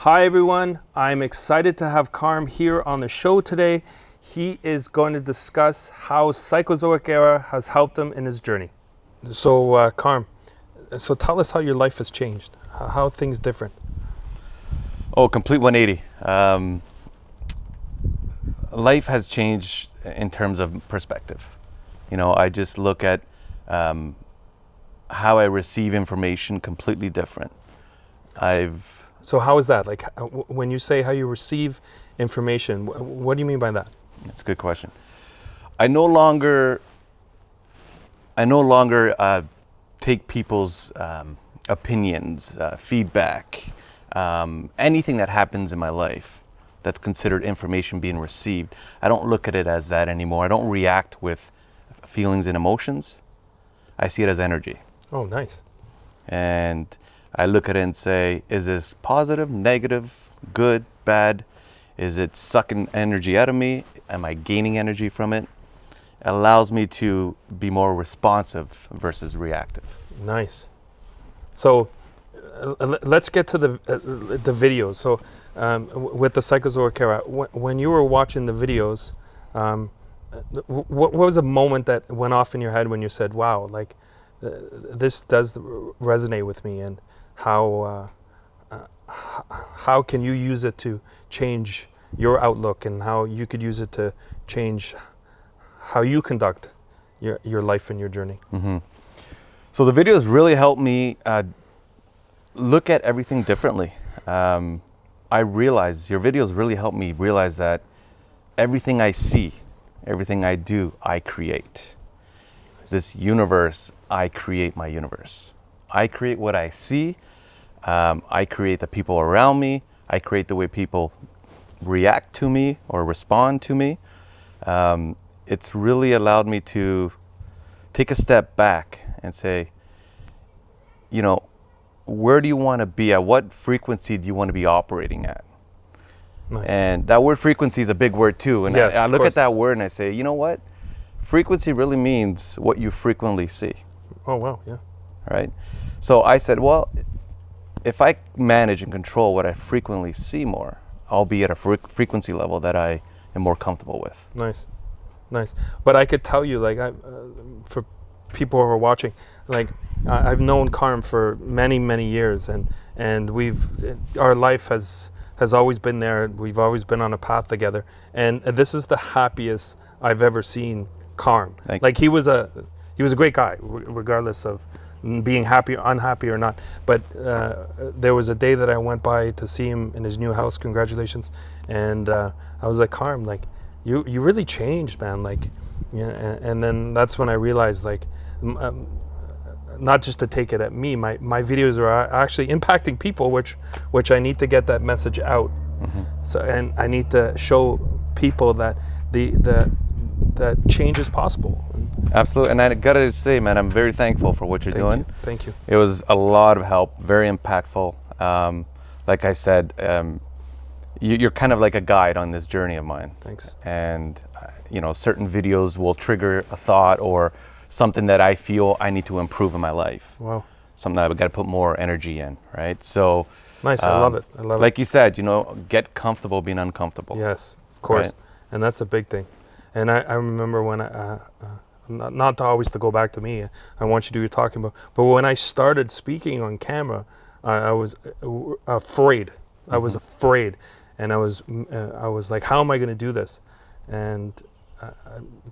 Hi everyone, I'm excited to have Carm here on the show today. He is going to discuss how Psychozoic era has helped him in his journey. So Carm, so tell us how your life has changed, how things different. Oh, complete 180. Life has changed in terms of perspective. I just look at how I receive information completely different. So how is that? Like when you say how you receive information, what do you mean by that? That's a good question. I no longer take people's opinions, feedback, anything that happens in my life that's considered information being received. I don't look at it as that anymore. I don't react with feelings and emotions. I see it as energy. Oh, nice. And I look at it and say, is this positive, negative, good, bad? Is it sucking energy out of me? Am I gaining energy from it? It allows me to be more responsive versus reactive. Nice. So let's get to the videos. So with the Psychozoic era, when you were watching the videos, what was a moment that went off in your head when you said, wow, like this does resonate with me, and how can you use it to change your outlook, and how you could use it to change how you conduct your life and your journey? Mm-hmm. So the videos really helped me look at everything differently. I realized your videos really helped me realize that everything I see, everything I do, I create. This universe, I create my universe. I create what I see. I create the people around me. I create the way people react to me or respond to me. It's really allowed me to take a step back and say, where do you want to be at? What frequency do you want to be operating at? Nice. And that word frequency is a big word too. And yes, I look course. at that word and I say, you know what? Frequency really means what you frequently see. Oh, wow, yeah. Right? So I said, well, if I manage and control what I frequently see more, I'll be at a frequency level that I am more comfortable with. Nice, nice. But I could tell you, like, for people who are watching, like, I've known Carm for many, many years, and our life has always been there. We've always been on a path together, and this is the happiest I've ever seen Carm. Like, he was a great guy, regardless of being happy or unhappy or not. But there was a day that I went by to see him in his new house. Congratulations. And I was like, Carm, like, you really changed, man. Like, yeah. And then that's when I realized, like, not just to take it at me, my videos are actually impacting people, which I need to get that message out. Mm-hmm. So, and I need to show people that that change is possible. Absolutely. And I gotta say, man, I'm very thankful for what you're doing. Thank you. It was a lot of help, very impactful. Like I said, you're kind of like a guide on this journey of mine. Thanks. And certain videos will trigger a thought or something that I feel I need to improve in my life. Wow. Something that I've got to put more energy in, right? So nice. I love it. Like you said, get comfortable being uncomfortable. Yes, of course. Right? And that's a big thing. And I remember when not to always to go back to me, I want you to do what you're talking about, but when I started speaking on camera, I was afraid. Mm-hmm. I was afraid, and I was like, how am I going to do this? And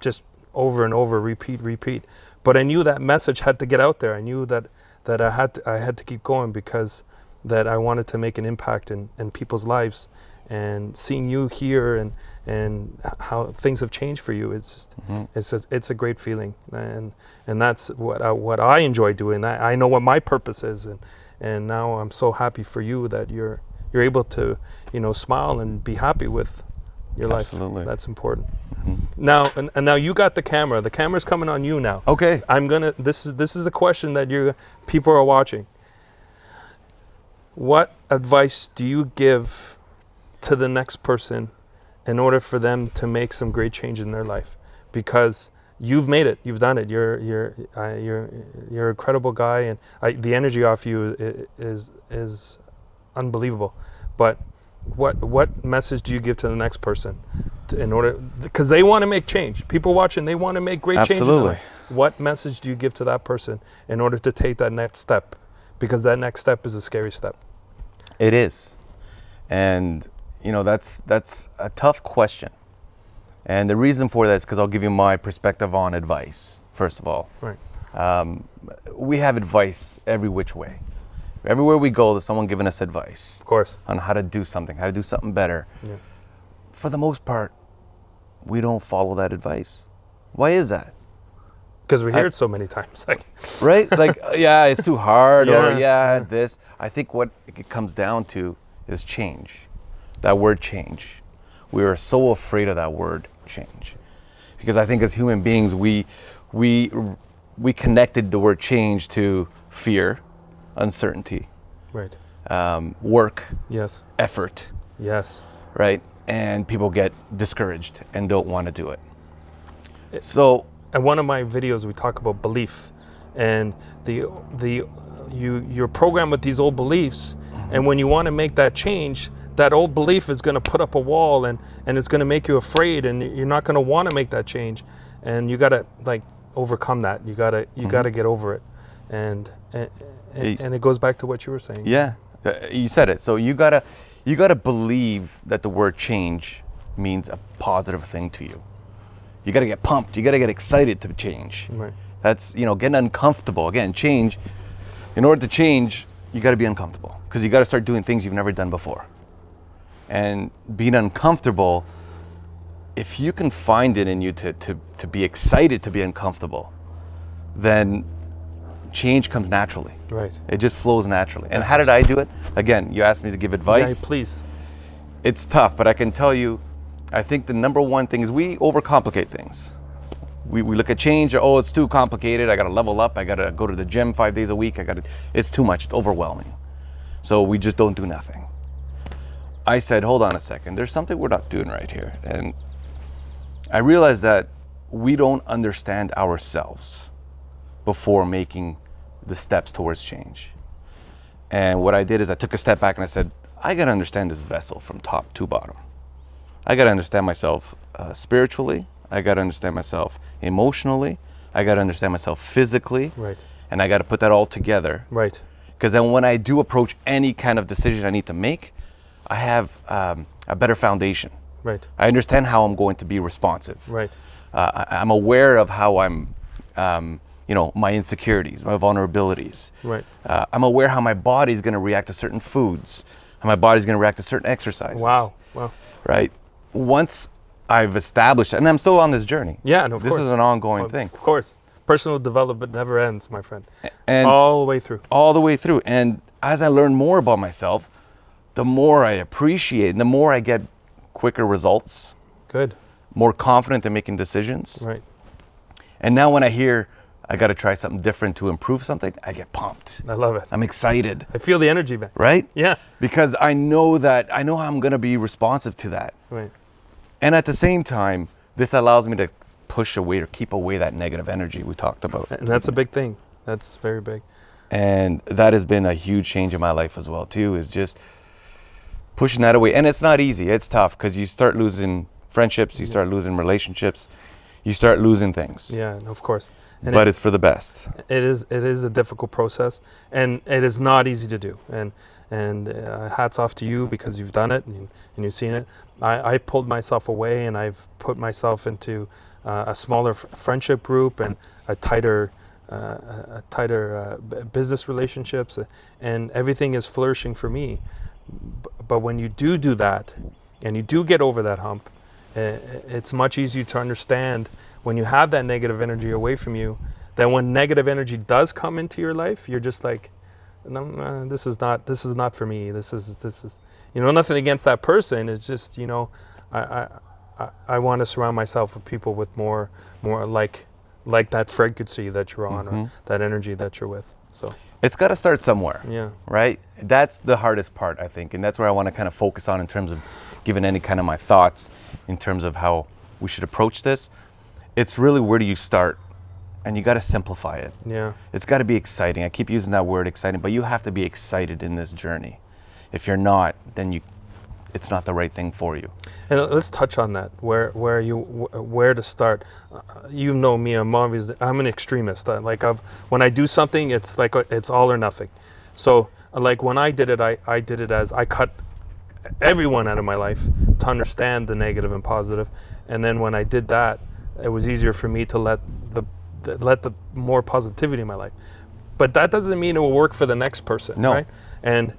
just over and over, repeat. But I knew that message had to get out there. I knew that I had to keep going, because that I wanted to make an impact in people's lives. And seeing you here and how things have changed for you, it's just, mm-hmm. it's a great feeling, and that's what I enjoy doing. I know what my purpose is, and now I'm so happy for you that you're able to smile and be happy with your Absolutely. life. That's important. Mm-hmm. Now and now you got the camera. The camera's coming on you now. Okay. This is a question that people are watching. What advice do you give to the next person in order for them to make some great change in their life? Because you've made it, you've done it. You're a credible guy, and the energy off you is unbelievable. but what message do you give to the next person in order, because they want to make change. People watching, they want to make great change in their Absolutely. life. What message do you give to that person in order to take that next step? Because that next step is a scary step. It is. And, you know, that's a tough question. And the reason for that is because I'll give you my perspective on advice, first of all. Right. We have advice every which way. Everywhere we go, there's someone giving us advice Of course. on how to do something better. Yeah. For the most part, we don't follow that advice. Why is that? Because we hear it so many times. Like, Right? Like, yeah, it's too hard, or Yeah. this. I think what it comes down to is change. That word change. We are so afraid of that word change. Because I think as human beings, we connected the word change to fear, uncertainty, right. work, Yes. effort, Yes. right? And people get discouraged and don't want to do it. So In one of my videos, we talk about belief, and you're programmed with these old beliefs, and when you want to make that change, that old belief is going to put up a wall, and it's going to make you afraid, and you're not going to want to make that change, and you got to like overcome that. You got to get over it, and it goes back to what you were saying. yeah, you said it. So you gotta believe that the word change means a positive thing to you. You gotta get pumped. You gotta get excited to change. Right. That's, you know, getting uncomfortable. Again, change. In order to change, you gotta be uncomfortable because you gotta start doing things you've never done before. And being uncomfortable, if you can find it in you to be excited to be uncomfortable, then change comes naturally. Right. It just flows naturally. And how did I do it? Again, you asked me to give advice. Yeah, please. It's tough, but I can tell you, I think the number one thing is we overcomplicate things. We look at change, oh, it's too complicated. I got to level up. I got to go to the gym 5 days a week. It's too much. It's overwhelming. So we just don't do nothing. I said, hold on a second. There's something we're not doing right here. And I realized that we don't understand ourselves before making the steps towards change. And what I did is I took a step back and I said, I got to understand this vessel from top to bottom. I got to understand myself spiritually. I got to understand myself emotionally. I got to understand myself physically. Right. And I got to put that all together. Right. Because then when I do approach any kind of decision I need to make, I have a better foundation. Right. I understand how I'm going to be responsive. Right. I'm aware of how I'm, my insecurities, my vulnerabilities. Right. I'm aware how my body's going to react to certain foods, how my body's going to react to certain exercises. Wow. Right? Once I've established, and I'm still on this journey. Yeah, no, of this course. is an ongoing thing. Of course. Personal development never ends, my friend. And all the way through. All the way through. And as I learn more about myself, the more I appreciate and the more I get quicker results. Good. More confident in making decisions. Right. And now when I hear I got to try something different to improve something, I get pumped. I love it. I'm excited. I feel the energy, man. Right? Yeah. Because I know how I'm going to be responsive to that. Right. And at the same time, this allows me to push away or keep away that negative energy we talked about. And that's a big thing. That's very big. And that has been a huge change in my life as well, too, is just pushing that away. And it's not easy. It's tough because you start losing friendships, you start losing relationships, you start losing things. Yeah, of course. And but it's for the best. It is a difficult process, and it is not easy to do. And hats off to you because you've done it and you've seen it. I pulled myself away and I've put myself into a smaller friendship group and a tighter business relationships, and everything is flourishing for me. But when you do that, and you do get over that hump, it's much easier to understand when you have that negative energy away from you, that when negative energy does come into your life, you're just like, no, this is not for me. This is, nothing against that person. It's just, I want to surround myself with people with more like that frequency that you're on, or that energy that you're with. So it's got to start somewhere. Yeah. Right? That's the hardest part, I think. And that's where I want to kind of focus on in terms of giving any kind of my thoughts in terms of how we should approach this. It's really, where do you start? And you got to simplify it. Yeah. It's got to be exciting. I keep using that word, exciting, but you have to be excited in this journey. If you're not, then it's not the right thing for you. And let's touch on that. Where to start? You know me. I'm an extremist. When I do something, it's like it's all or nothing. So like when I did it, I did it as I cut everyone out of my life to understand the negative and positive. And then when I did that, it was easier for me to let the more positivity in my life. But that doesn't mean it will work for the next person, No. right? And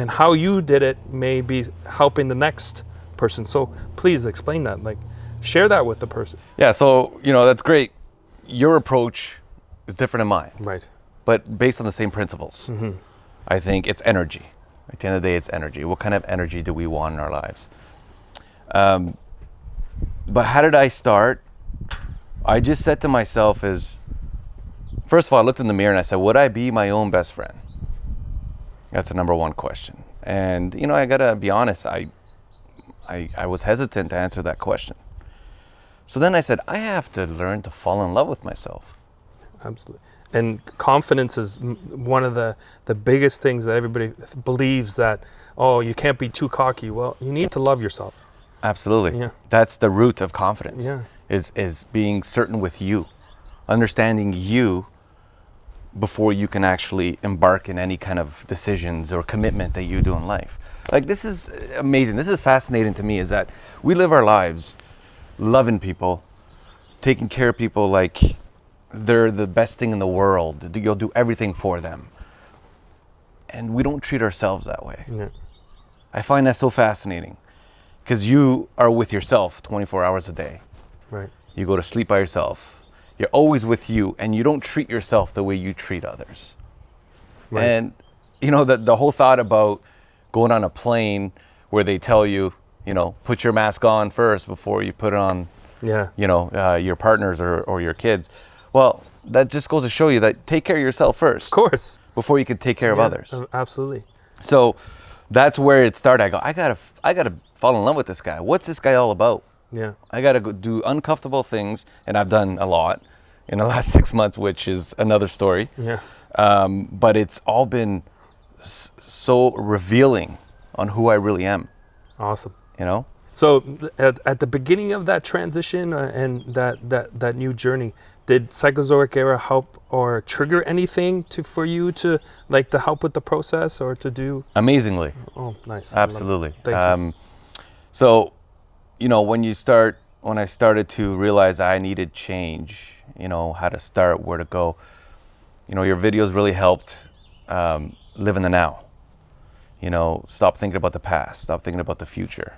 how you did it may be helping the next person. So please explain that, like share that with the person. Yeah, so, that's great. Your approach is different than mine. Right. But based on the same principles. Mm-hmm. I think it's energy. At the end of the day, it's energy. What kind of energy do we want in our lives? But how did I start? I just said to myself first of all, I looked in the mirror and I said, would I be my own best friend? That's the number one question. And, I gotta be honest, I was hesitant to answer that question. So then I said, I have to learn to fall in love with myself. Absolutely. And confidence is one of the biggest things that everybody believes that, oh, you can't be too cocky. Well, you need to love yourself. Absolutely. Yeah. That's the root of confidence. Yeah. Is being certain with you, understanding you before you can actually embark in any kind of decisions or commitment that you do in life. Like, this is amazing. This is fascinating to me, is that we live our lives loving people, taking care of people like they're the best thing in the world. You'll do everything for them. And we don't treat ourselves that way. Yeah. I find that so fascinating because you are with yourself 24 hours a day. Right. You go to sleep by yourself. You're always with you, and you don't treat yourself the way you treat others. Right. And, the whole thought about going on a plane where they tell you, put your mask on first before you put it on, your partners or your kids. Well, that just goes to show you that take care of yourself first. Of course. Before you can take care of others. Absolutely. So that's where it started. I go, I gotta fall in love with this guy. What's this guy all about? Yeah. I gotta go do uncomfortable things, and I've done a lot in the last 6 months, which is another story. Yeah. But it's all been so revealing on who I really am. Awesome. So at the beginning of that transition and that new journey, did Psychozoic Era help or trigger anything for you to help with the process or to do? Amazingly. Oh, nice. Absolutely. Thank you. So, when I started to realize I needed change, how to start, where to go, your videos really helped live in the now. Stop thinking about the past, stop thinking about the future.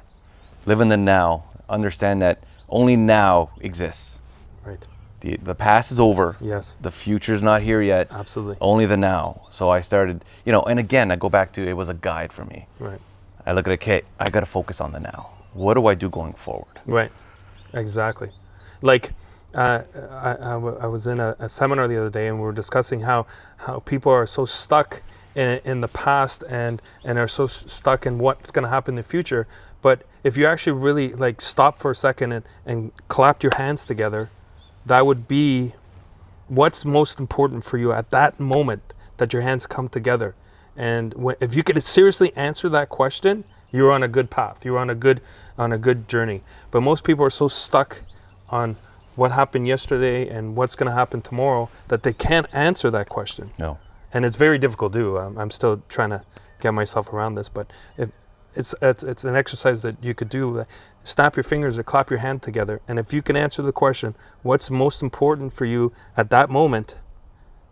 Live in the now, understand that only now exists. Right. The past is over. Yes. The future's not here yet. Absolutely. Only the now. So I started, and again, I go back to, it was a guide for me. Right. I look at, okay, I got to focus on the now. What do I do going forward? Right. Exactly. Like, I was in a seminar the other day, and we were discussing how people are so stuck in the past and are so stuck in what's going to happen in the future. But if you actually really stop for a second and clap your hands together, that would be what's most important for you at that moment, that your hands come together. And if you could seriously answer that question, you're on a good path. You're on a good journey. But most people are so stuck on what happened yesterday and what's going to happen tomorrow that they can't answer that question. No. And it's very difficult to do. I'm still trying to get myself around this, but it's an exercise that you could do. Snap your fingers or clap your hand together, and if you can answer the question, what's most important for you at that moment,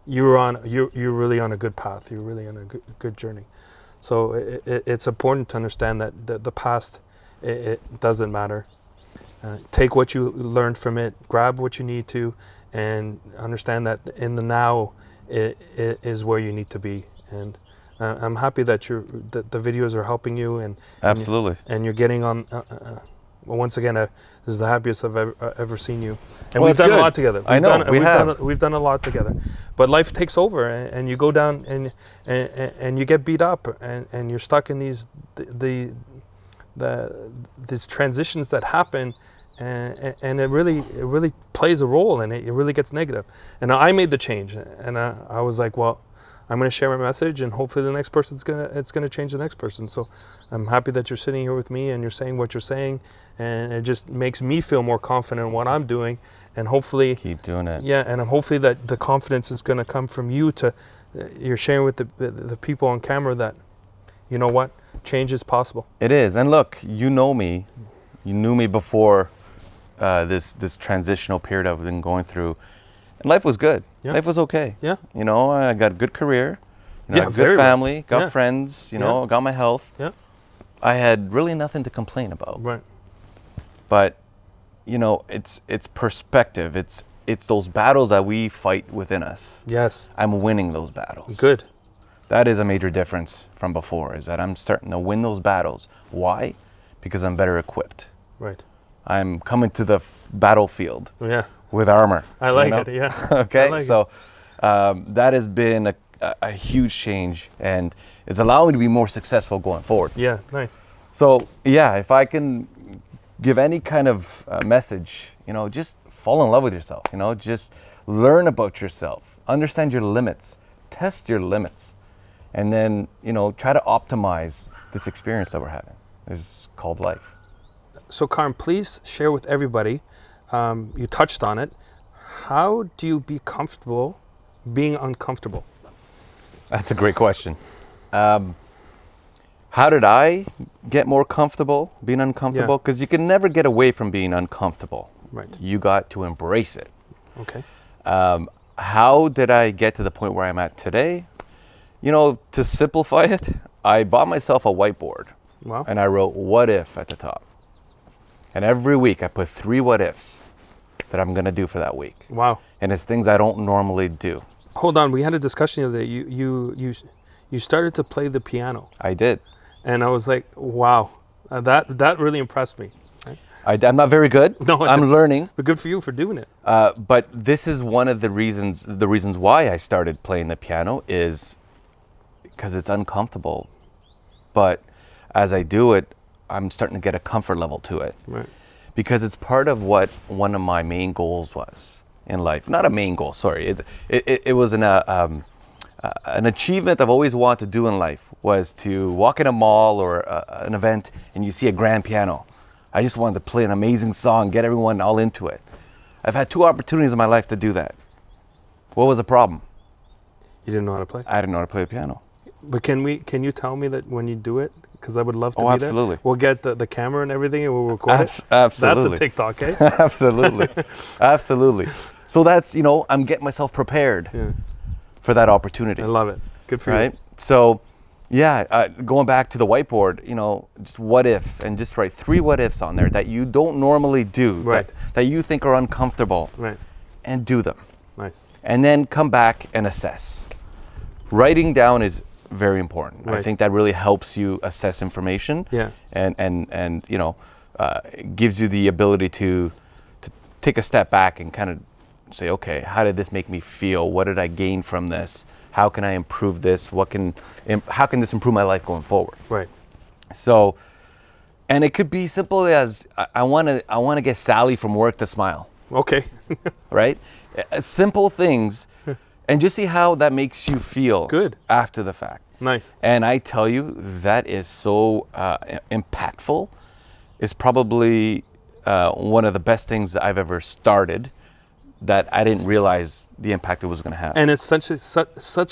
you're really on a good path. You're really on a good journey. So it's important to understand that the past, it doesn't matter. Take what you learned from it, grab what you need to, and understand that in the now it is where you need to be. And I'm happy that the videos are helping you, and absolutely, and you're getting on. Well, once again, this is the happiest I've ever seen you, and well, we've done good. a lot together. We've done a lot together, but life takes over, and you go down and you get beat up, and you're stuck in these transitions that happen, and it really plays a role, and it really gets negative. And I made the change, and I was like, well, I'm going to share my message, and hopefully the next person's it's going to change the next person. So I'm happy that you're sitting here with me and you're saying what you're saying, and it just makes me feel more confident in what I'm doing, and hopefully Keep doing it. yeah, and hopefully that the confidence is going to come from you to you're sharing with the people on camera that, you know what, change is possible. It is. And look, you know me. You knew me before this transitional period I've been going through. And life was good. Yeah. Life was okay. Yeah. You know, I got a good career. You know, Yeah, I had a very good well. family, got Yeah. friends, you know, Yeah. got my health. Yeah. I had really nothing to complain about. Right. But, you know, it's perspective. It's those battles that we fight within us. Yes. I'm winning those battles. Good. That is a major difference from before, is that I'm starting to win those battles. Why? Because I'm better equipped. Right. I'm coming to the battlefield Yeah. with armor. I like you know? it. Yeah. Okay, I like so that has been a huge change, and it's allowing me to be more successful going forward. Yeah. Nice. So yeah, if I can give any kind of message, you know, just fall in love with yourself. You know, just learn about yourself, understand your limits, test your limits, and then, you know, try to optimize this experience that we're having. It's called life. So, Carm, please share with everybody. You touched on it. How do you be comfortable being uncomfortable? That's a great question. How did I get more comfortable being uncomfortable? Yeah. Because you can never get away from being uncomfortable. Right. You got to embrace it. Okay. How did I get to the point where I'm at today? You know, to simplify it, I bought myself a whiteboard. Wow. And I wrote "what if" at the top. And every week I put 3 what ifs that I'm gonna do for that week. Wow. And it's things I don't normally do. Hold on. We had a discussion the other day. You started to play the piano, I did. and I was like, wow, that really impressed me. I'm not very good. No, I'm learning. But good for you for doing it. But this is one of the reasons why I started playing the piano is because it's uncomfortable. But as I do it, I'm starting to get a comfort level to it. Right. Because it's part of what one of my main goals was in life. Not a main goal, sorry. It was an achievement I've always wanted to do in life, was to walk in a mall or an event and you see a grand piano. I just wanted to play an amazing song, get everyone all into it. I've had 2 opportunities in my life to do that. What was the problem? You didn't know how to play. I didn't know how to play the piano. But can you tell me that when you do it? Because I would love to. Oh, be absolutely. There. We'll get the camera and everything, and we'll record it. Absolutely. That's a TikTok, eh? Absolutely. Absolutely. So that's, you know, I'm getting myself prepared Yeah. for that opportunity. I love it. Good for Right? you. So, yeah, going back to the whiteboard, you know, just what if, and just write 3 what ifs on there that you don't normally do, Right. that you think are uncomfortable, Right. and do them. Nice. And then come back and assess. Writing down is very important. I Right. think that really helps you assess information. Yeah. And you know, gives you the ability to take a step back and kind of say, okay, how did this make me feel? What did I gain from this? How can I improve this? How can this improve my life going forward? Right. So, and it could be simple as I want to get Sally from work to smile, Okay. right? Simple things, and just see how that makes you feel. Good. After the fact. Nice. And I tell you, that is so impactful. It's probably one of the best things that I've ever started that I didn't realize the impact it was going to have. And it's such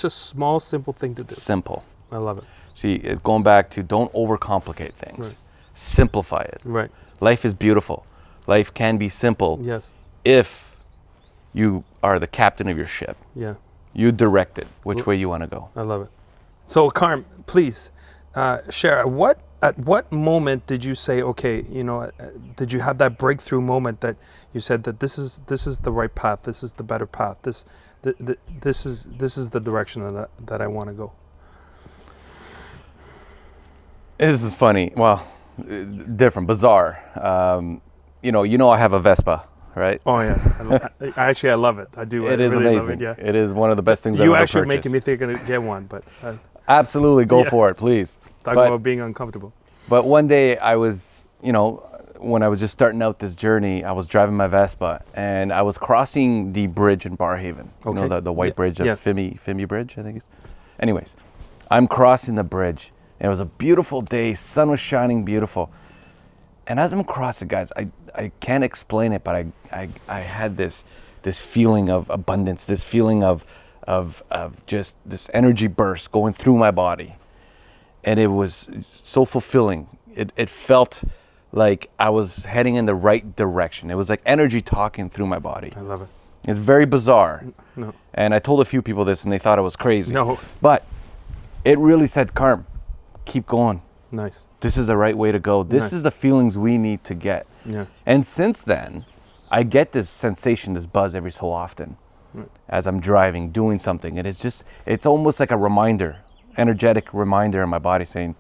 a small, simple thing to do. Simple. I love it. See, going back to don't overcomplicate things. Right. Simplify it. Right. Life is beautiful. Life can be simple Yes. if you are the captain of your ship. Yeah. You direct it which way you want to go. I love it. So, Carm, please share at what moment did you say, okay, you know, did you have that breakthrough moment that you said that this is the right path, this is the better path, this is the direction that I want to go? This is funny. Well, different, bizarre. You know, I have a Vespa, right? Oh yeah, I love it. I do. It I is really amazing. Love it, yeah. It is one of the best things I've You ever actually purchased. making me think I'm gonna get one, but Absolutely, go Yeah. for it, please. talking about being uncomfortable. But one day I was, you know, when I was just starting out this journey, I was driving my Vespa and I was crossing the bridge in Barhaven. You know, Okay. the white Yeah. bridge, the Yes. Fimi Bridge, I think. Anyways, I'm crossing the bridge. And it was a beautiful day. Sun was shining beautiful. And as I'm crossing, guys, I can't explain it, but I had this feeling of abundance, this feeling of just this energy burst going through my body. And it was so fulfilling. It felt like I was heading in the right direction. It was like energy talking through my body. I love it. It's very bizarre. No. And I told a few people this and they thought I was crazy. No. But it really said, Carm, keep going. Nice. This is the right way to go. This Nice. is the feelings we need to get. Yeah. And since then, I get this sensation, this buzz every so often as I'm driving, doing something. And it's almost like a reminder, energetic reminder in my body saying,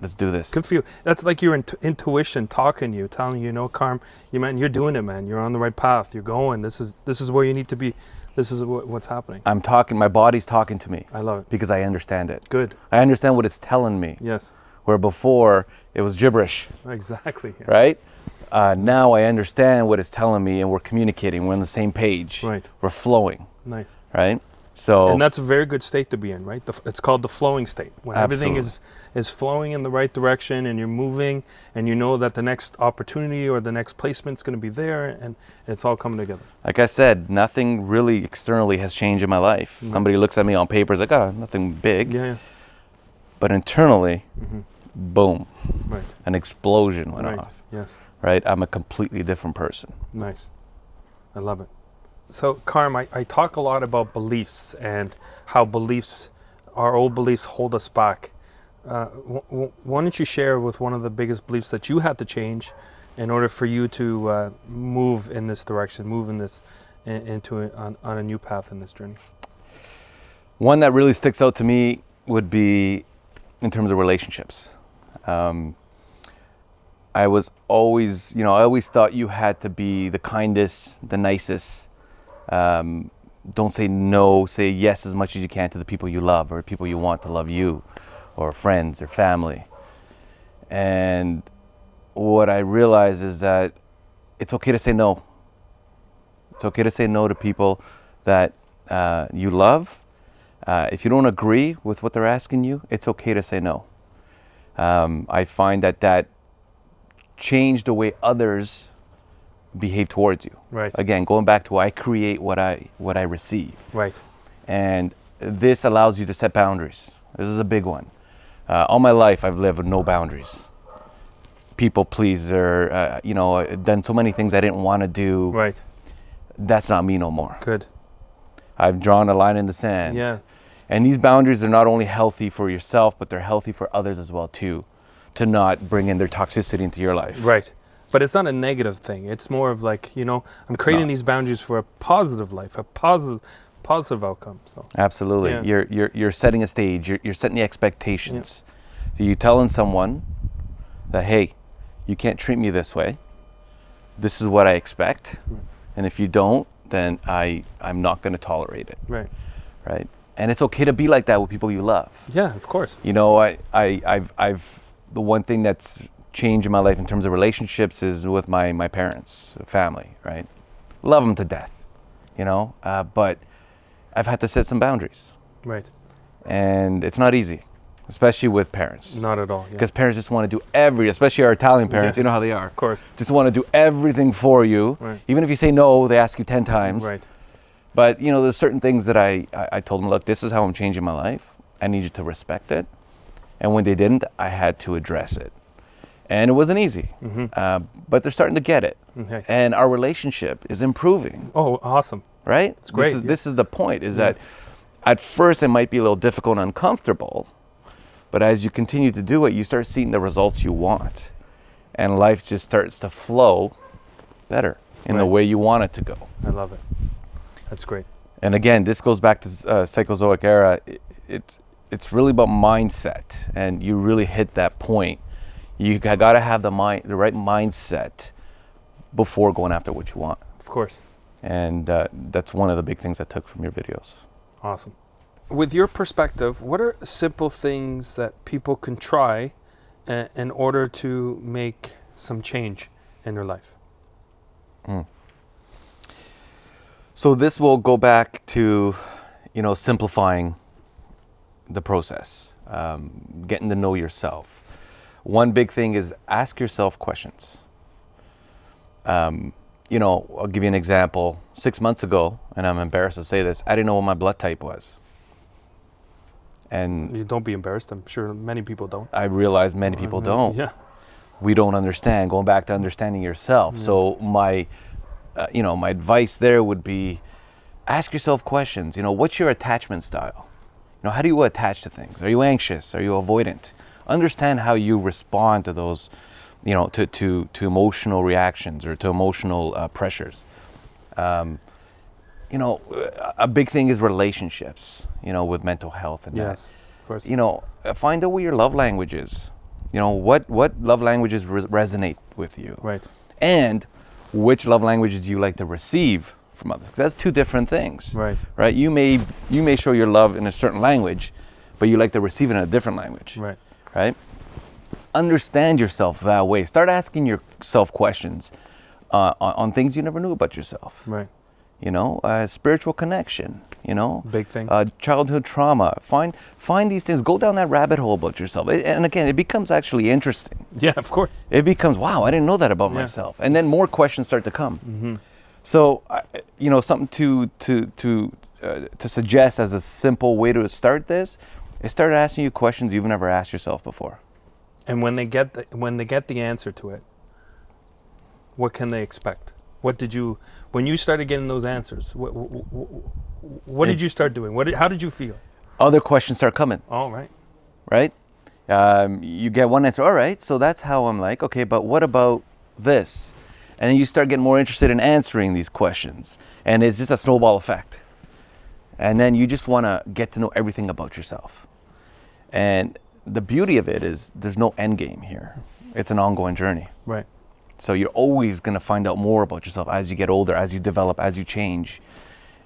let's do this. Good for you. That's like your intuition talking to you, telling you, Carm, you're doing it, man. You're on the right path. You're going. This is where you need to be. This is what's happening. I'm talking, my body's talking to me. I love it. Because I understand it. Good. I understand what it's telling me. Yes. Where before it was gibberish. Exactly. Yeah. Right? Now I understand what it's telling me and we're communicating. We're on the same page. Right. We're flowing. Nice. Right? So. And that's a very good state to be in, right? It's called the flowing state. When everything is flowing in the right direction and you're moving and you know that the next opportunity or the next placement's going to be there and it's all coming together. Like I said, nothing really externally has changed in my life. Mm-hmm. Somebody looks at me on paper, is like, oh, nothing big. Yeah. But internally, boom, Right. an explosion went Right. off. Yes. Right? I'm a completely different person. Nice. I love it. So, Carm, I talk a lot about beliefs and how our old beliefs hold us back. Why don't you share with one of the biggest beliefs that you had to change in order for you to move in this direction, move in this on a new path in this journey? One that really sticks out to me would be in terms of relationships. I was always, I always thought you had to be the kindest, the nicest. Don't say no, say yes as much as you can to the people you love or people you want to love you or friends or family. And what I realized is that it's okay to say no. It's okay to say no to people that you love. If you don't agree with what they're asking you, it's okay to say no. I find that changed the way others behave towards you. Right. Again, going back to I create what I receive. Right. And this allows you to set boundaries. This is a big one. All my life, I've lived with no boundaries. People pleaser, done so many things I didn't want to do. Right. That's not me no more. Good. I've drawn a line in the sand. Yeah. And these boundaries are not only healthy for yourself, but they're healthy for others as well too, to not bring in their toxicity into your life. Right. But it's not a negative thing. It's more of like, I'm creating these boundaries for a positive life, a positive outcome. So. Absolutely. Yeah. You're setting a stage. You're setting the expectations. Yeah. You're telling someone that, hey, you can't treat me this way. This is what I expect. Right. And if you don't, then I'm not going to tolerate it. Right. Right. And it's okay to be like that with people you love. Yeah, of course. I've the one thing that's changed in my life in terms of relationships is with my parents, family, right? Love them to death, but I've had to set some boundaries. Right. And it's not easy, especially with parents. Not at all. Because parents just want to do especially our Italian parents, you know how they are. Of course. Just want to do everything for you. Right. Even if you say no, they ask you 10 times. Right. But, there's certain things that I told them, look, this is how I'm changing my life. I need you to respect it. And when they didn't, I had to address it. And it wasn't easy. Mm-hmm. But they're starting to get it. Okay. And our relationship is improving. Oh, awesome. Right? It's great. This is the point, is that at first it might be a little difficult and uncomfortable. But as you continue to do it, you start seeing the results you want. And life just starts to flow better in the way you want it to go. I love it. That's great. And again, this goes back to Psychozoic era. It's really about mindset, and you really hit that point. You got to have the right mindset before going after what you want. Of course. And that's one of the big things I took from your videos. Awesome. With your perspective, what are simple things that people can try in order to make some change in their life? So this will go back to, simplifying the process, getting to know yourself. One big thing is ask yourself questions. I'll give you an example. 6 months ago, and I'm embarrassed to say this, I didn't know what my blood type was. And You don't be embarrassed. I'm sure many people don't. I realized many people don't. Yeah. We don't understand. Going back to understanding yourself. So my advice there would be, ask yourself questions. What's your attachment style? How do you attach to things? Are you anxious? Are you avoidant? Understand how you respond to those, to emotional reactions or to emotional pressures. A big thing is relationships, with mental health and Yes, of course. find out what your love language is. What love languages resonate with you. Right. And which love languages do you like to receive from others? 'Cause that's two different things. Right. Right? You may show your love in a certain language, but you like to receive it in a different language. Right. Right? Understand yourself that way. Start asking yourself questions on things you never knew about yourself. Right. Spiritual connection, Big thing. childhood trauma. Find these things. Go down that rabbit hole about yourself. And again, it becomes actually interesting. Yeah, of course. It becomes, wow, I didn't know that about Yeah. myself. And then more questions start to come. Mm-hmm. So, something to suggest as a simple way to start this is start asking you questions you've never asked yourself before. And when they get the answer to it, what can they expect? When you started getting those answers, what did you start doing? How did you feel? Other questions start coming, All right. right? You get one answer, all right, so that's how I'm like, okay, but what about this? And then you start getting more interested in answering these questions. And it's just a snowball effect. And then you just want to get to know everything about yourself. And the beauty of it is there's no end game here. It's an ongoing journey. Right. So you're always going to find out more about yourself as you get older, as you develop, as you change.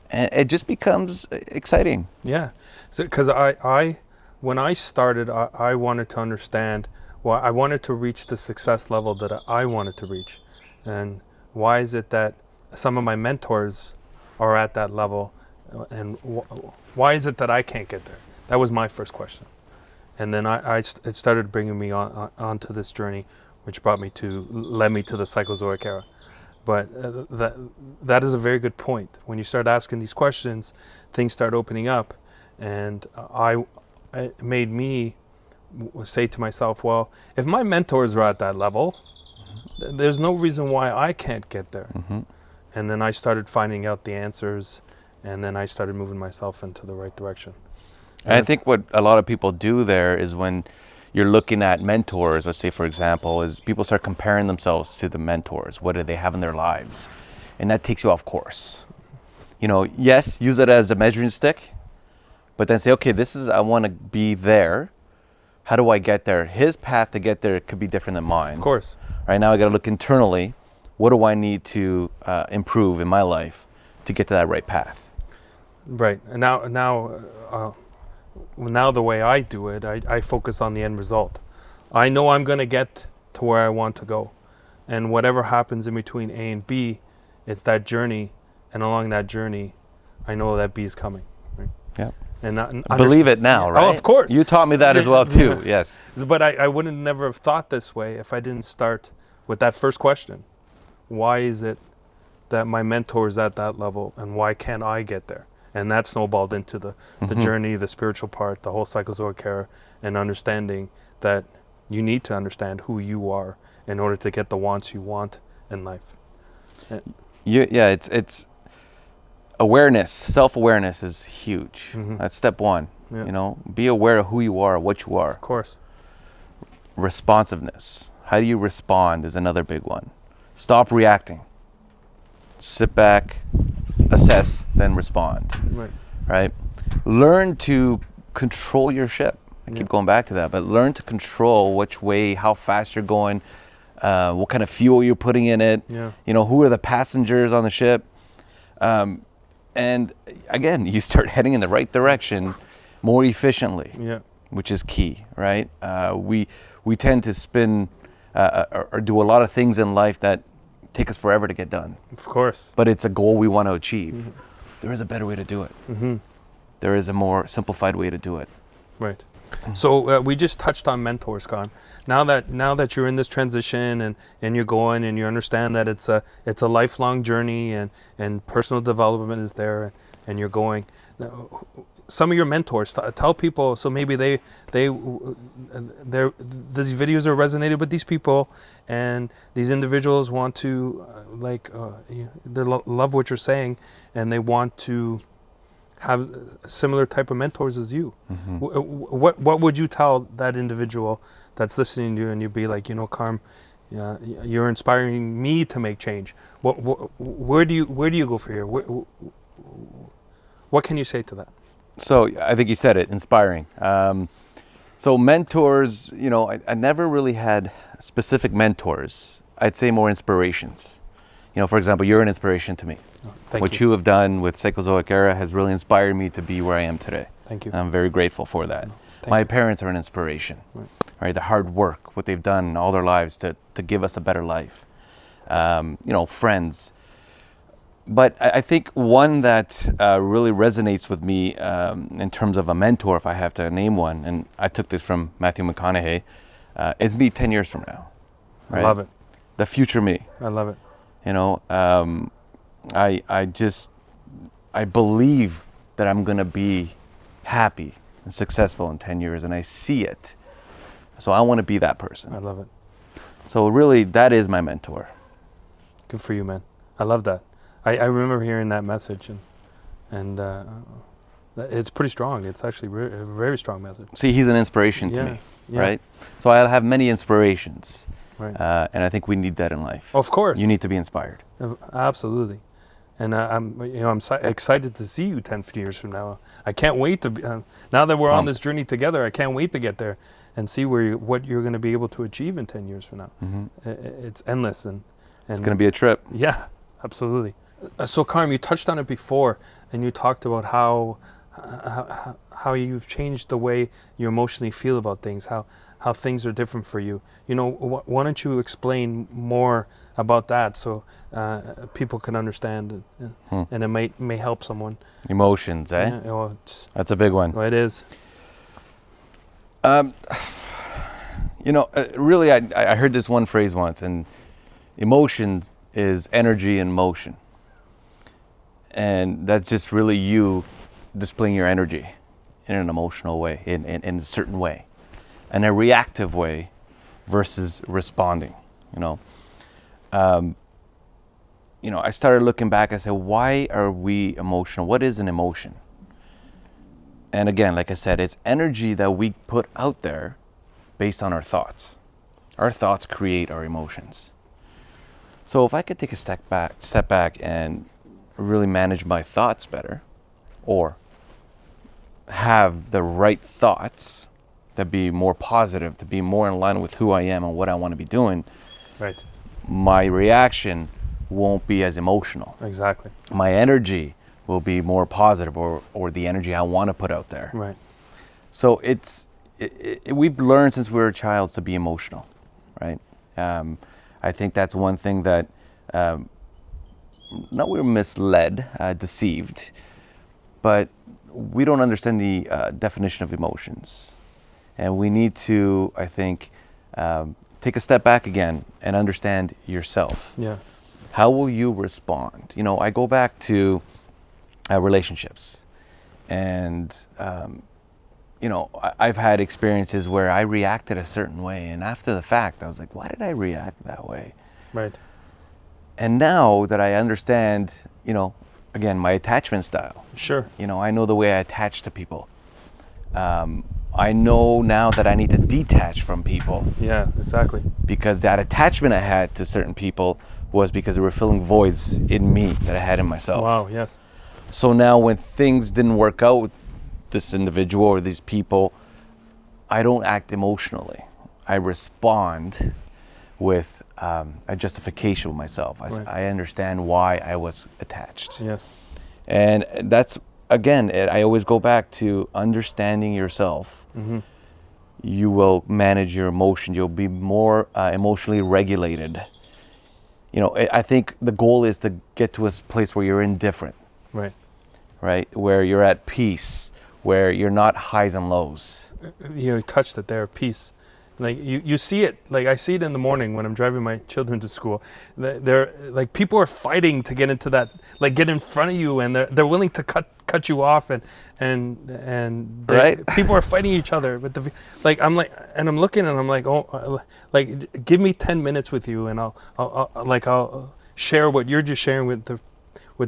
And it just becomes exciting. Yeah. So, because when I started, I wanted to understand, I wanted to reach the success level that I wanted to reach. And why is it that some of my mentors are at that level, and why is it that I can't get there? That was my first question. And then it started bringing me onto this journey, which led me to the Psychozoic era. But that is a very good point. When you start asking these questions, things start opening up, and it made me say to myself, well, if my mentors are at that level, there's no reason why I can't get there. Mm-hmm. And then I started finding out the answers, and then I started moving myself into the right direction. And I think what a lot of people do there is when you're looking at mentors, let's say, for example, is people start comparing themselves to the mentors. What do they have in their lives? And that takes you off course. Yes, use it as a measuring stick, but then say, okay, I want to be there. How do I get there? His path to get there could be different than mine. Of course. Right now, I got to look internally. What do I need to improve in my life to get to that right path? Right. And now the way I do it, I focus on the end result. I know I'm going to get to where I want to go. And whatever happens in between A and B, it's that journey. And along that journey, I know that B is coming. Right? Yeah. And Believe it now, right? Oh, of course. You taught me that as well, too. Yes. But I wouldn't never have thought this way if I didn't start with that first question. Why is it that my mentor is at that level, and why can't I get there? And that snowballed into the journey, the spiritual part, the whole Psychozoic era, and understanding that you need to understand who you are in order to get the wants you want in life. It's awareness. Self-awareness is huge. Mm-hmm. That's step one. Yeah. Be aware of who you are, what you are. Of course. Responsiveness. How do you respond is another big one. Stop reacting. Sit back, assess, then respond. Right? Learn to control your ship. I keep going back to that, but learn to control which way, how fast you're going, what kind of fuel you're putting in it. Yeah. Who are the passengers on the ship. And again, you start heading in the right direction more efficiently, which is key, right? We tend to spin or do a lot of things in life that take us forever to get done. Of course. But it's a goal we want to achieve. Mm-hmm. There is a better way to do it. Mm-hmm. There is a more simplified way to do it. Right. So we just touched on mentors, Carm. Now that you're in this transition and you're going and you understand that it's a lifelong journey and personal development is there and you're going. Now, some of your mentors tell people, so maybe these videos are resonated with these people, and these individuals want to they love what you're saying, and they want to have similar type of mentors as you. Mm-hmm. What would you tell that individual that's listening to you, and you'd be like, Carm, you're inspiring me to make change. Where do you go for here? What can you say to that? So I think you said it, inspiring. So mentors, I never really had specific mentors. I'd say more inspirations. For example, you're an inspiration to me. What you have done with Psychozoic Era has really inspired me to be where I am today. Thank you. And I'm very grateful for that. My parents are an inspiration, right? The hard work, what they've done all their lives to give us a better life. Friends. But I think one that really resonates with me in terms of a mentor, if I have to name one, and I took this from Matthew McConaughey, is me 10 years from now. Right? I love it. The future me. I love it. I believe that I'm going to be happy and successful in 10 years, and I see it. So I want to be that person. I love it. So really, that is my mentor. Good for you, man. I love that. I remember hearing that message, and it's pretty strong. It's actually a very strong message. See, he's an inspiration to me, right? So I'll have many inspirations, right? And I think we need that in life. Of course, you need to be inspired. Absolutely, and I'm excited to see you 10 years from now. I can't wait to now that we're on this journey together. I can't wait to get there and see what you're going to be able to achieve in 10 years from now. Mm-hmm. It's endless, and it's going to be a trip. Yeah, absolutely. So Carm, you touched on it before, and you talked about how you've changed the way you emotionally feel about things, how things are different for you. Why don't you explain more about that so people can understand, and it may help someone. Emotions, eh? Yeah, that's a big one. Well, it is. Really, I heard this one phrase once, and emotion is energy in motion. And that's just really you displaying your energy in an emotional way, in a certain way, and a reactive way versus responding. I started looking back. I said, why are we emotional? What is an emotion? And again, like I said, it's energy that we put out there based on our thoughts. Our thoughts create our emotions. So if I could take a step back and really manage my thoughts better, or have the right thoughts that be more positive, to be more in line with who I am and what I want to be doing, right, my reaction won't be as emotional. Exactly. My energy will be more positive, or the energy I want to put out there. Right. So we've learned since we were a child to be emotional, right? I think that's one thing that not we're misled, deceived, but we don't understand the definition of emotions. And we need to, I think, take a step back again and understand yourself. Yeah. How will you respond? I go back to relationships, and I've had experiences where I reacted a certain way, and after the fact, I was like, why did I react that way? Right. And now that I understand, again, my attachment style. Sure. I know the way I attach to people. I know now that I need to detach from people. Yeah, exactly. Because that attachment I had to certain people was because they were filling voids in me that I had in myself. Wow, yes. So now when things didn't work out with this individual or these people, I don't act emotionally. I respond with a justification with myself. Right. I understand why I was attached. Yes. And that's, again, I always go back to understanding yourself. Mm-hmm. You will manage your emotion. You'll be more emotionally regulated. I think the goal is to get to a place where you're indifferent. Right. Right? Where you're at peace, where you're not highs and lows. You touched it there, peace. Like you see it, like I see it in the morning when I'm driving my children to school. They're like, people are fighting to get into that, like get in front of you, and they're willing to cut you off, and Right? people are fighting each other. But I'm looking and I'm like, oh, like give me 10 minutes with you, and I'll share what you're just sharing with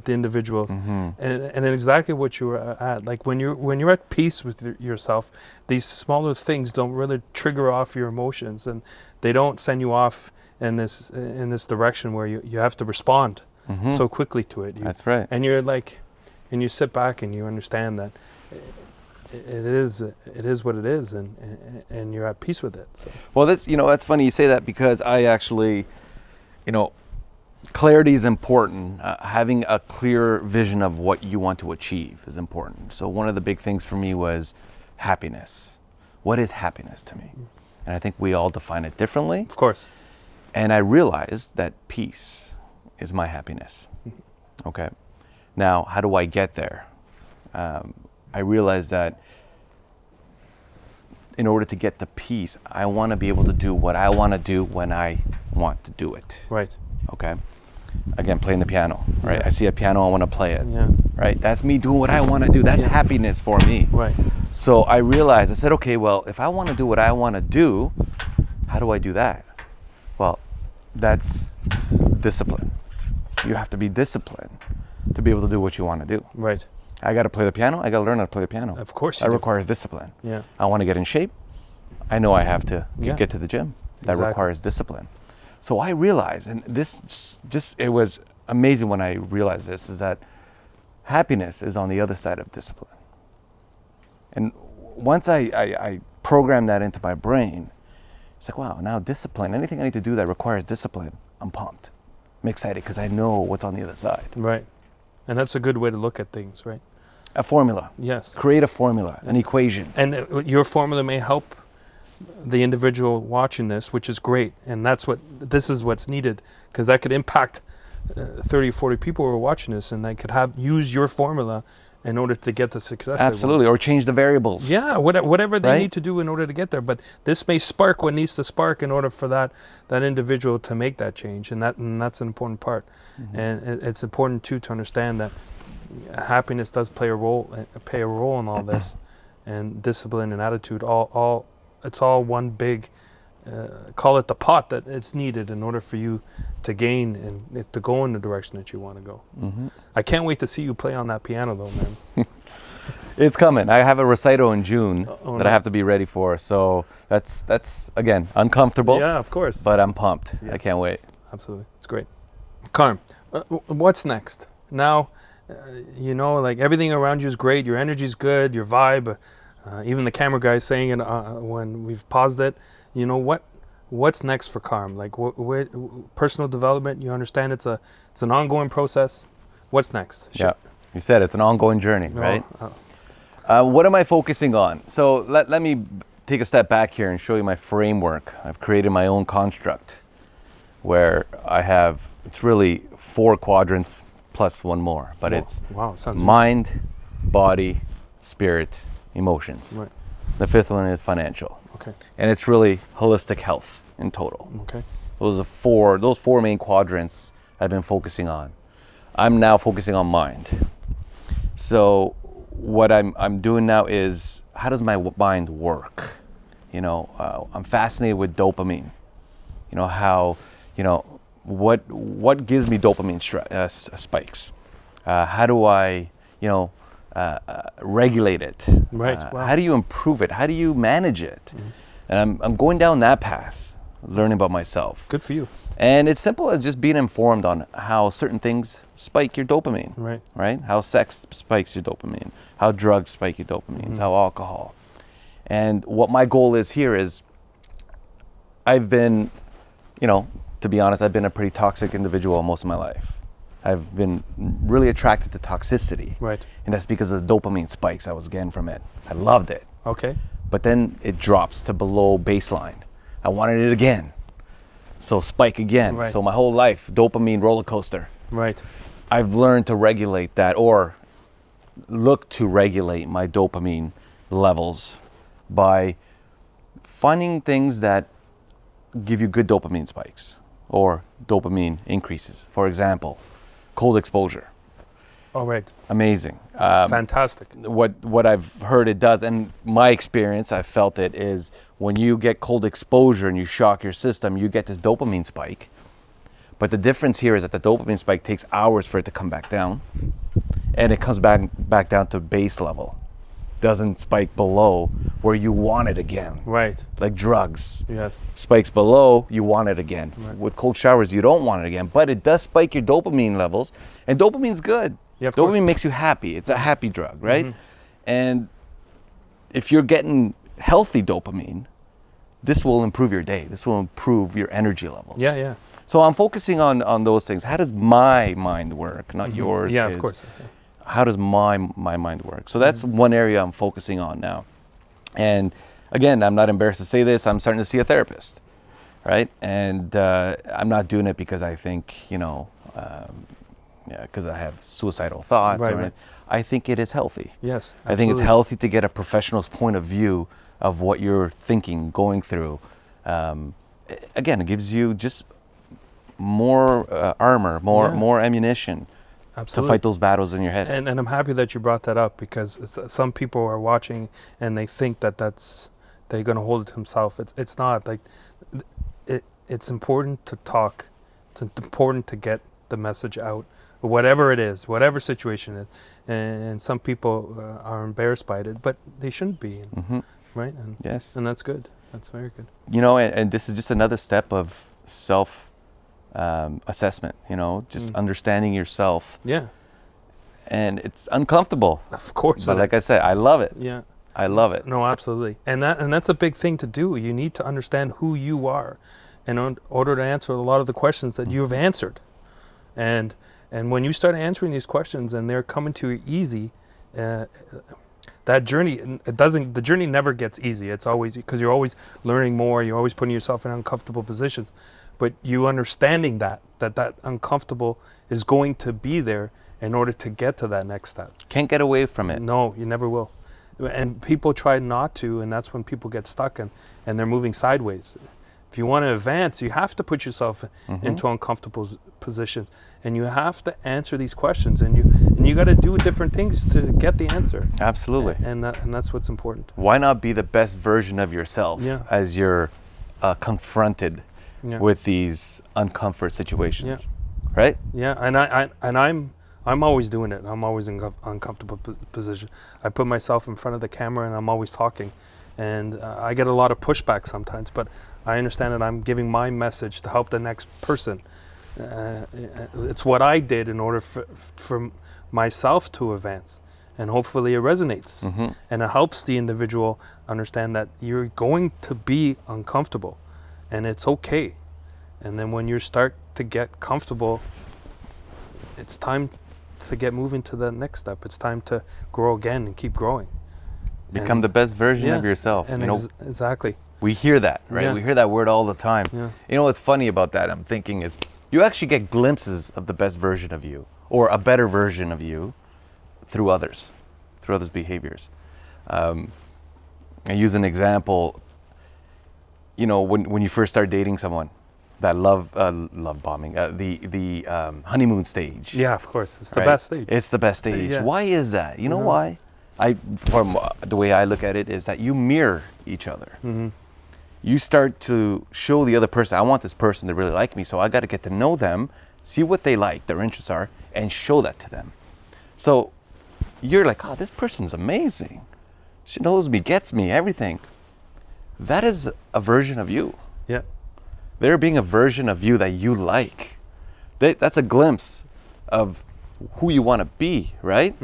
the individuals, and then exactly what you were at. Like when you're at peace with yourself, these smaller things don't really trigger off your emotions, and they don't send you off in this direction where you have to respond so quickly to it. That's right. And you're like, and you sit back and you understand that it is what it is, and you're at peace with it. So. Well, that's funny you say that, because I actually, clarity is important. Having a clear vision of what you want to achieve is important. So one of the big things for me was happiness. What is happiness to me? And I think we all define it differently. Of course. And I realized that peace is my happiness. Okay. Now, how do I get there? I realized that in order to get to peace, I want to be able to do what I want to do when I want to do it. Right. Okay. Again, playing the piano, right? Yeah. I see a piano, I want to play it. Yeah. Right? That's me doing what I want to do. That's happiness for me. Right. So I realized, I said, okay, well, if I want to do what I want to do, how do I do that? Well, that's discipline. You have to be disciplined to be able to do what you want to do. Right. I got to play the piano. I got to learn how to play the piano. Of course. That requires discipline. Yeah. I want to get in shape. I know I have to get to the gym. That Exactly. requires discipline. So I realized, and this it was amazing when I realized this, is that happiness is on the other side of discipline. And once I programmed that into my brain, it's like, wow, now discipline, anything I need to do that requires discipline, I'm pumped. I'm excited because I know what's on the other side. Right. And that's a good way to look at things, right? A formula. Yes. Create a formula, an equation. And your formula may help the individual watching this, which is great. And this is what's needed, because that could impact 30 or 40 people who are watching this, and they could use your formula in order to get the success. Absolutely. Or change the variables. Yeah, whatever they Right? need to do in order to get there. But this may spark what needs to spark in order for that individual to make that change, and that's an important part. And it's important too to understand that happiness does play a role in all this, and discipline and attitude. It's all one big. Call it the pot that it's needed in order for you to gain and to go in the direction that you want to go. I can't wait to see you play on that piano, though, man. It's coming. I have a recital in June Oh, that I have to be ready for. So that's again uncomfortable. Yeah, of course. But I'm pumped. Yeah. I can't wait. Absolutely, it's great. Carm, what's next? Now, like everything around you is great. Your energy's good. Your vibe. Even the camera guy's saying it when we've paused it. What's next for Carm? Like personal development. You understand it's an ongoing process. What's next? Yeah, you said it's an ongoing journey, right? Oh. What am I focusing on? So let me take a step back here and show you my framework. I've created my own construct where it's really 4 quadrants plus one more, but it's sounds mind, body, spirit, emotions. Right. The 5th one is financial. Okay. And it's really holistic health in total. Okay. Those 4 main quadrants I've been focusing on. I'm now focusing on mind. So what I'm doing now is, how does my mind work? I'm fascinated with dopamine. What gives me dopamine spikes? How do I, regulate it? Right. Wow. How do you improve it? How do you manage it? And I'm going down that path, learning about myself. Good for you. And it's simple as just being informed on how certain things spike your dopamine. Right. How sex spikes your dopamine, how drugs spike your dopamine, how alcohol. And what my goal is here is, I've been, to be honest, I've been a pretty toxic individual most of my life. I've been really attracted to toxicity. Right. And that's because of the dopamine spikes I was getting from it. I loved it. Okay. But then it drops to below baseline. I wanted it again. So spike again. Right. So my whole life, dopamine roller coaster. Right. I've learned to regulate that, or look to regulate my dopamine levels by finding things that give you good dopamine spikes or dopamine increases. For example, cold exposure. Oh, right. Amazing. Fantastic. What I've heard it does, and my experience, I felt it, is when you get cold exposure and you shock your system, you get this dopamine spike. But the difference here is that the dopamine spike takes hours for it to come back down, and it comes back down to base level. Doesn't spike below where you want it again. Right. Like drugs. Yes. Spikes below, you want it again. Right. With cold showers, you don't want it again. But it does spike your dopamine levels, and dopamine's good. Yeah, of dopamine course. makes you happy. It's a happy drug, right? And if you're getting healthy dopamine, this will improve your day. This will improve your energy levels. Yeah, yeah. So I'm focusing on those things. How does my mind work, not yours? Yeah, of course. How does my mind work? So that's one area I'm focusing on now. And again, I'm not embarrassed to say this. I'm starting to see a therapist, right? And I'm not doing it because I think, because I have suicidal thoughts. Right. I think it is healthy. Yes. Absolutely. I think it's healthy to get a professional's point of view of what you're thinking, going through. Again, it gives you just more armor, more ammunition. Absolutely. To fight those battles in your head. And I'm happy that you brought that up, because some people are watching and they think that they're going to hold it to themselves. It's not. Like, it's important to talk. It's important to get the message out, whatever it is, whatever situation it is. And some people are embarrassed by it, but they shouldn't be, right? And yes. And that's good. That's very good. And this is just another step of self assessment, just understanding yourself. Yeah. And it's uncomfortable. Of course. But like I said, I love it. Yeah. I love it. No, absolutely. And that's a big thing to do. You need to understand who you are in order to answer a lot of the questions that you've answered. And when you start answering these questions and they're coming to you easy, that journey, the journey never gets easy. It's always, because you're always learning more, you're always putting yourself in uncomfortable positions. But you understanding that uncomfortable is going to be there in order to get to that next step. Can't get away from it. No, you never will. And people try not to, and that's when people get stuck and they're moving sideways. If you want to advance, you have to put yourself into uncomfortable positions, and you have to answer these questions, and you got to do different things to get the answer. Absolutely. And that's what's important. Why not be the best version of yourself as you're confronted with these uncomfort situations, right? Yeah, and I'm always doing it. I'm always in uncomfortable position. I put myself in front of the camera and I'm always talking, and I get a lot of pushback sometimes. But I understand that I'm giving my message to help the next person. It's what I did in order for myself to advance, and hopefully it resonates and it helps the individual understand that you're going to be uncomfortable. And it's okay. And then when you start to get comfortable, it's time to get moving to the next step. It's time to grow again and keep growing. Become the best version of yourself. And exactly. We hear that, right? Yeah. We hear that word all the time. Yeah. You know what's funny about that, I'm thinking, is you actually get glimpses of the best version of you or a better version of you through others' behaviors. I use an example. When you first start dating someone, that love bombing, the honeymoon stage. Yeah, of course, it's the best stage. It's the best stage. Yeah. Why is that? You know why? From the way I look at it, is that you mirror each other. You start to show the other person, I want this person to really like me, so I got to get to know them, see what they like, their interests are, and show that to them. So you're like, oh, this person's amazing. She knows me, gets me, everything. That is a version of you. Yeah. There being a version of you that you like. That's a glimpse of who you want to be, right?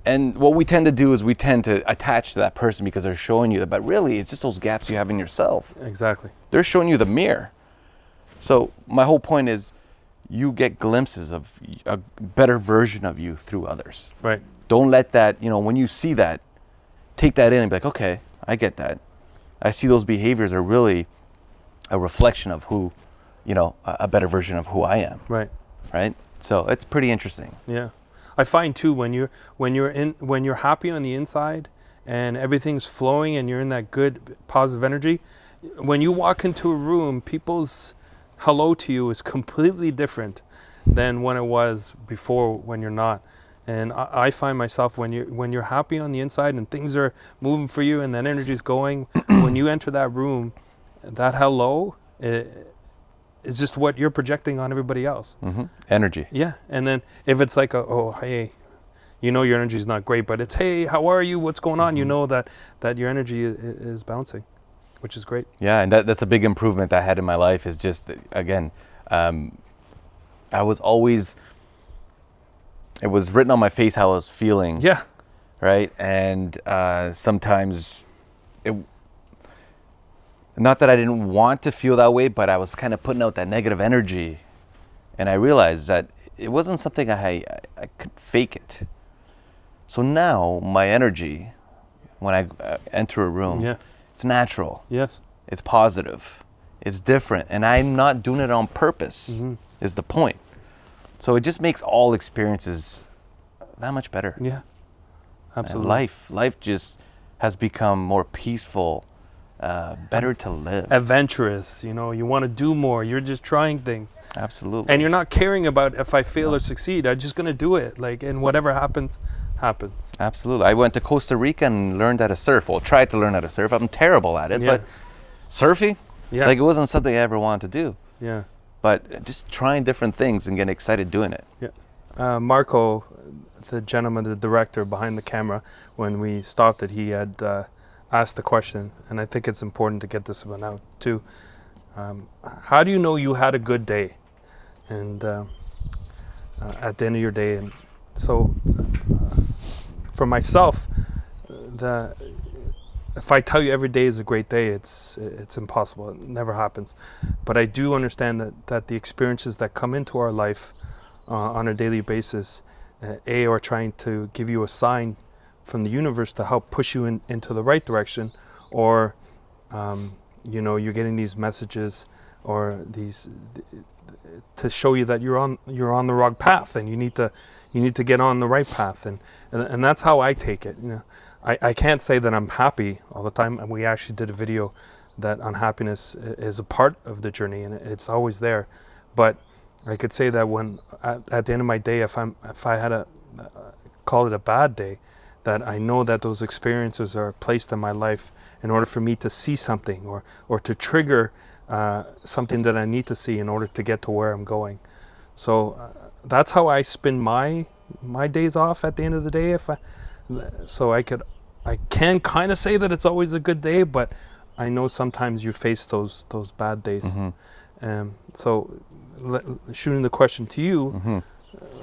And what we tend to do is we tend to attach to that person because they're showing you that, but really it's just those gaps you have in yourself. Exactly. They're showing you the mirror. So my whole point is you get glimpses of a better version of you through others. Right. Don't let that, when you see that, take that in and be like, okay, I get that. I see those behaviors are really a reflection of who, a better version of who I am. Right. Right? So it's pretty interesting. Yeah. I find too when you're happy on the inside and everything's flowing and you're in that good positive energy, when you walk into a room, people's hello to you is completely different than when it was before when you're not. And I find myself when you're happy on the inside and things are moving for you and that energy's going, when you enter that room, that hello is just what you're projecting on everybody else. Energy. Yeah, and then if it's like oh hey, you know your energy is not great, but it's hey, how are you? What's going on? You know that your energy is bouncing, which is great. Yeah, and that's a big improvement I had in my life. Is just again, I was always. It was written on my face how I was feeling. Yeah. Right, and sometimes it. Not that I didn't want to feel that way, but I was kind of putting out that negative energy, and I realized that it wasn't something I could fake it. So now my energy, when I enter a room, it's natural. Yes. It's positive. It's different, and I'm not doing it on purpose. Is the point. So it just makes all experiences that much better. Yeah, absolutely. And life just has become more peaceful, better to live. Adventurous, you know, you want to do more. You're just trying things. Absolutely. And you're not caring about if I fail or succeed. I'm just going to do it. Like, and whatever happens, happens. Absolutely. I went to Costa Rica and learned how to surf. Well, tried to learn how to surf. I'm terrible at it, but surfing, like it wasn't something I ever wanted to do. Yeah. But just trying different things and getting excited doing it. Yeah. Marco, the gentleman, the director behind the camera, when we stopped it, he had asked a question, and I think it's important to get this one out too. How do you know you had a good day? And at the end of your day, and so for myself, if I tell you every day is a great day, it's impossible. It never happens. But I do understand that the experiences that come into our life on a daily basis, are trying to give you a sign from the universe to help push you into the right direction, or you know, you're getting these messages or these to show you that you're on the wrong path and you need to get on the right path, and that's how I take it. You know, I can't say that I'm happy all the time, and we actually did a video that unhappiness is a part of the journey and it's always there. But I could say that when at the end of my day, if I had a call it a bad day, that I know that those experiences are placed in my life in order for me to see something or to trigger something that I need to see in order to get to where I'm going. So that's how I spend my days off at the end of the day. I can kind of say that it's always a good day, but I know sometimes you face those bad days. So shooting the question to you,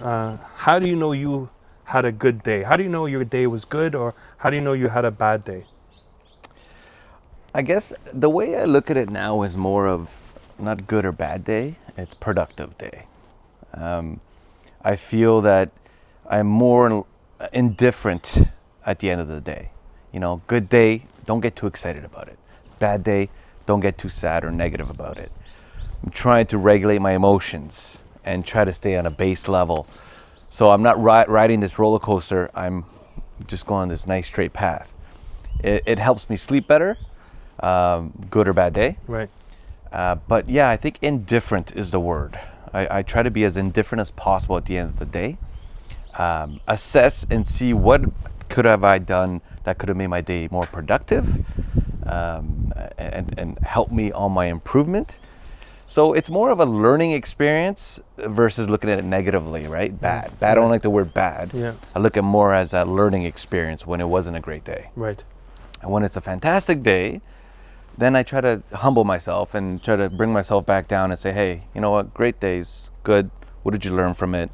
how do you know you had a good day? How do you know your day was good, or how do you know you had a bad day? I guess the way I look at it now is more of not good or bad day, it's productive day. I feel that I'm more indifferent at the end of the day. You know, good day, don't get too excited about it. Bad day, don't get too sad or negative about it. I'm trying to regulate my emotions and try to stay on a base level. So I'm not riding this roller coaster, I'm just going this nice straight path. It helps me sleep better, good or bad day. Right. But yeah, I think indifferent is the word. I try to be as indifferent as possible at the end of the day. Assess and see what could have I done that could have made my day more productive, and help me on my improvement. So it's more of a learning experience versus looking at it negatively, right? Bad. I don't like the word bad. Yeah. I look at more as a learning experience when it wasn't a great day. Right. And when it's a fantastic day, then I try to humble myself and try to bring myself back down and say, hey, you know what? Great days, good. What did you learn from it?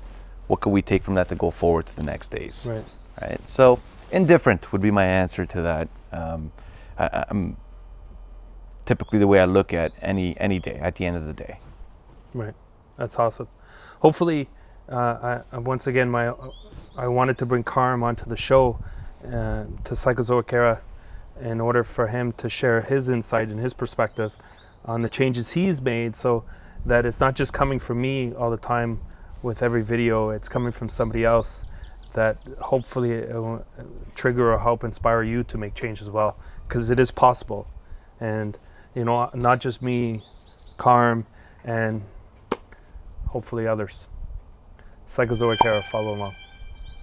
What could we take from that to go forward to the next days? Right. Right. So indifferent would be my answer to that. I'm typically the way I look at any day at the end of the day. Right. That's awesome. Hopefully, once again, I wanted to bring Carm onto the show, to Psychozoic Era, in order for him to share his insight and his perspective on the changes he's made, so that it's not just coming from me all the time with every video, it's coming from somebody else, that hopefully it will trigger or help inspire you to make change as well, because it is possible. And you know, not just me, Carm, and hopefully others. Psychozoic Era, follow along.